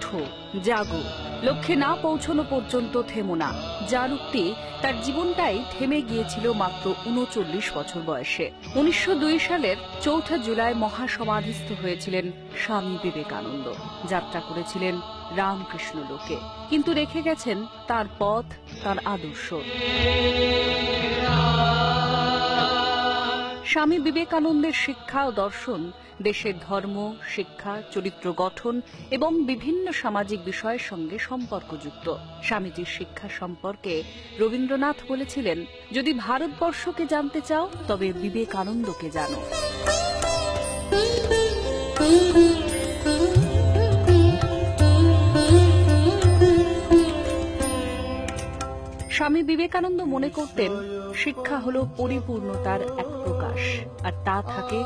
ওঠো, জাগো, লক্ষ্যে না পৌঁছানো পর্যন্ত থেমো না, যার উক্তি তার জীবনটাই থেমে গিয়েছিল মাত্র ৩৯ বছর বয়সে। ১৯০২ সালের ৪ জুলাই মহাসমাধিস্থ হয়েছিলেন স্বামী বিবেকানন্দ। যাত্রা করেছিলেন রামকৃষ্ণ লোকে, কিন্তু রেখে গেছেন তার পথ, তার আদর্শ। স্বামী বিবেকানন্দের শিক্ষা ও দর্শন দেশের ধর্ম, শিক্ষা, চরিত্র গঠন এবং বিভিন্ন সামাজিক বিষয়ের সঙ্গে সম্পর্কযুক্ত। স্বামীজির শিক্ষা সম্পর্কে রবীন্দ্রনাথ বলেছিলেন, যদি ভারতবর্ষকে জানতে চাও তবে বিবেকানন্দকে জানো। স্বামী বিবেকানন্দ মনে করতেন, শিক্ষা হলো পরিপূর্ণতার এক প্রকাশ, আর তা থাকে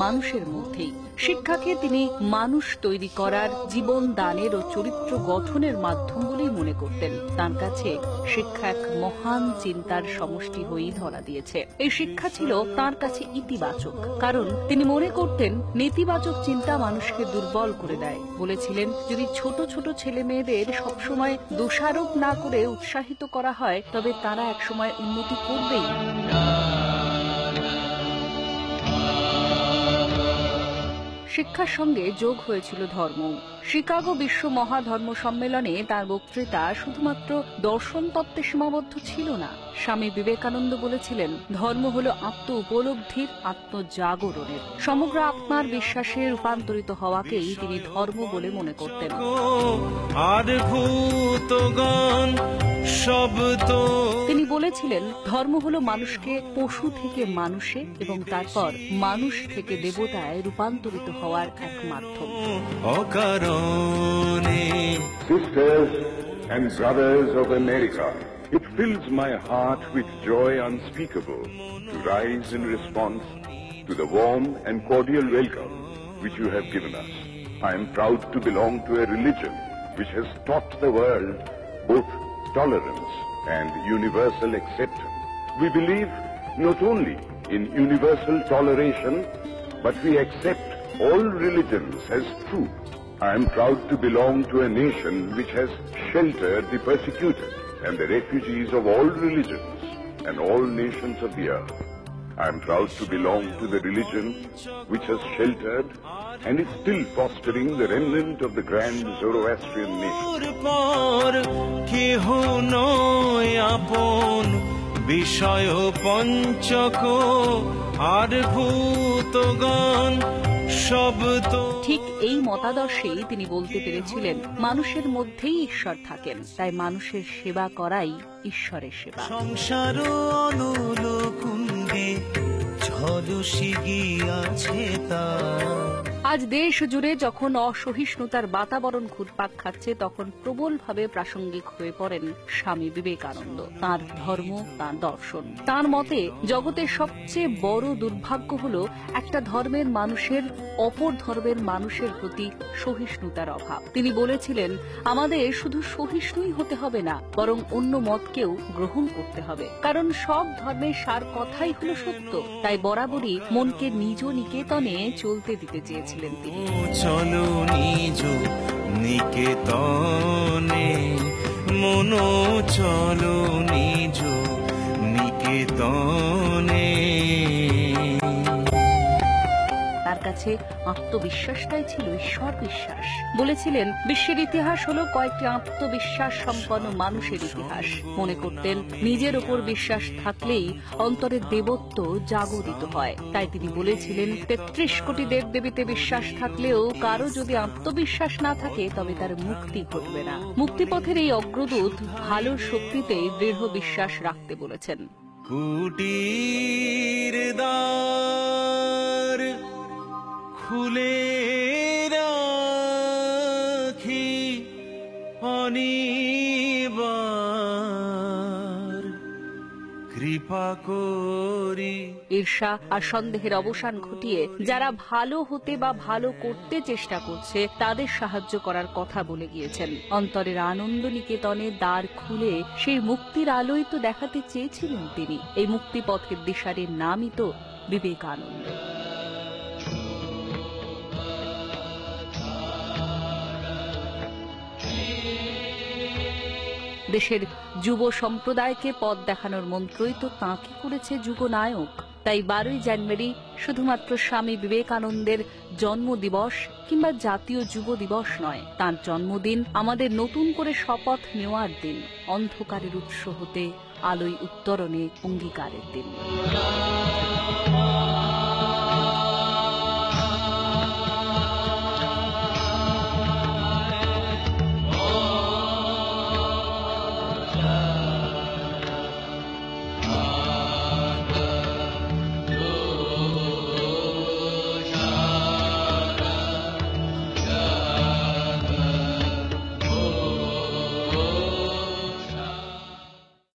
মানুষের মধ্যেই। শিক্ষাকে তিনি মানুষ তৈরি করার, জীবন দানের ও চরিত্র গঠনের মাধ্যম বলেই মনে করতেন। তার কাছে শিক্ষা এক মহান চিন্তার সমষ্টি হয়েই ধরা দিয়েছে। এই শিক্ষা ছিল তার কাছে ইতিবাচক, কারণ তিনি মনে করতেন নেতিবাচক চিন্তা মানুষকে দুর্বল করে দেয়। বলেছিলেন, যদি ছোট ছোট ছেলে মেয়েদের সবসময় দোষারোপ না করে উৎসাহিত করা হয়, তবে তারা একসময় উন্নতি করবেই। শিক্ষার সঙ্গে যোগ হয়েছিল ধর্ম। শিকাগো বিশ্ব মহাধর্ম সম্মেলনে তার বক্তৃতা শুধুমাত্র দর্শন তত্ত্বে সীমাবদ্ধ ছিল না। স্বামী বিবেকানন্দ বলেছিলেন, ধর্ম হলো আত্ম উপলব্ধির, আত্মজাগরণের। সমগ্র আত্মার বিশ্বাসে রূপান্তরিত হওয়াকেই তিনি ধর্ম বলে মনে করতেন। তিনি বলেছিলেন, ধর্ম হলো মানুষকে পশু থেকে মানুষে এবং তারপর মানুষ থেকে দেবতায় রূপান্তরিত হওয়ার এক মাধ্যম। Sisters and brothers of America, it fills my heart with joy unspeakable to rise in response to the warm and cordial welcome which you have given us. I am proud to belong to a religion which has taught the world both tolerance and universal acceptance. We believe not only in universal toleration, but we accept all religions as true. I am proud to belong to a nation which has sheltered the persecuted and the refugees of all religions and all nations of the earth. I am proud to belong to the religion which has sheltered and is still fostering the remnant of the grand Zoroastrian nation. ঠিক এই মতাদর্শেই তিনি বলতে পেরেছিলেন, মানুষের মধ্যেই ঈশ্বর থাকেন, তাই মানুষের সেবা করাই ঈশ্বরের সেবা। সংসার আজ দেশ জুড়ে যখন অসহিষ্ণুতার বাতাবরণ ঘুরপাক খাচ্ছে, তখন প্রবলভাবে প্রাসঙ্গিক হয়ে পড়েন স্বামী বিবেকানন্দ, তাঁর ধর্ম, তাঁর দর্শন। তাঁর মতে জগতের সবচেয়ে বড় দুর্ভাগ্য হলো একটা ধর্মের মানুষের অপর ধর্মের মানুষের প্রতি সহিষ্ণুতার অভাব। তিনি বলেছিলেন, আমাদের শুধু সহিষ্ণুই হতে হবে না, বরং অন্য মতকেও গ্রহণ করতে হবে, কারণ সব ধর্মের সার কথাই হলো সত্য। তাই বরাবরই মনকে নিজ নিকেতনে চলতে দিতে চেয়েছিলেন তিনি। চলো নিজ নিকেতনে, মনো চলো নিজ নিকেতনে। তার কাছে আত্মবিশ্বাসটাই ছিল ঈশ্বর বিশ্বাস। বলেছিলেন, বিশ্বের ইতিহাস হলো কয়েকটি আত্মবিশ্বাস সম্পন্ন মানুষের ইতিহাস। মনে করতেন, নিজের ওপর বিশ্বাস থাকলেই অন্তরের দেবত্ব জাগরিত হয়। তাই তিনি বলেছিলেন, ৩৩ কোটি দেবদেবীতে বিশ্বাস থাকলেও কারো যদি আত্মবিশ্বাস না থাকে, তবে তার মুক্তি ঘটবে না। মুক্তিপথের এই অগ্রদূত ভালোর শক্তিতে দৃঢ় বিশ্বাস রাখতে বলেছেন। কুটির দ্বার খুলে রাখি অনিবার কৃপা করি। ঈর্ষা আর সন্দেহের অবসান ঘটিয়ে যারা ভালো হতে বা ভালো করতে চেষ্টা করছে, তাদের সাহায্য করার কথা বলে গিয়েছেন। অন্তরের আনন্দ নিকেতনে দ্বার খুলে সেই মুক্তির আলোই তো দেখাতে চেয়েছিলেন তিনি। এই মুক্তিপথের দিশারির নামই তো বিবেকানন্দ। দেশের যুব সম্প্রদায়কে পথ দেখানোর মন্ত্রই তো তাঁকে করেছে যুগনায়ক। তাই 12ই জানুয়ারি শুধুমাত্র স্বামী বিবেকানন্দের জন্মদিবস কিংবা জাতীয় যুব দিবস নয়, তাঁর জন্মদিন আমাদের নতুন করে শপথ নেওয়ার দিন, অন্ধকারের উৎস হতে আলোয় উত্তরণে অঙ্গীকারের দিন।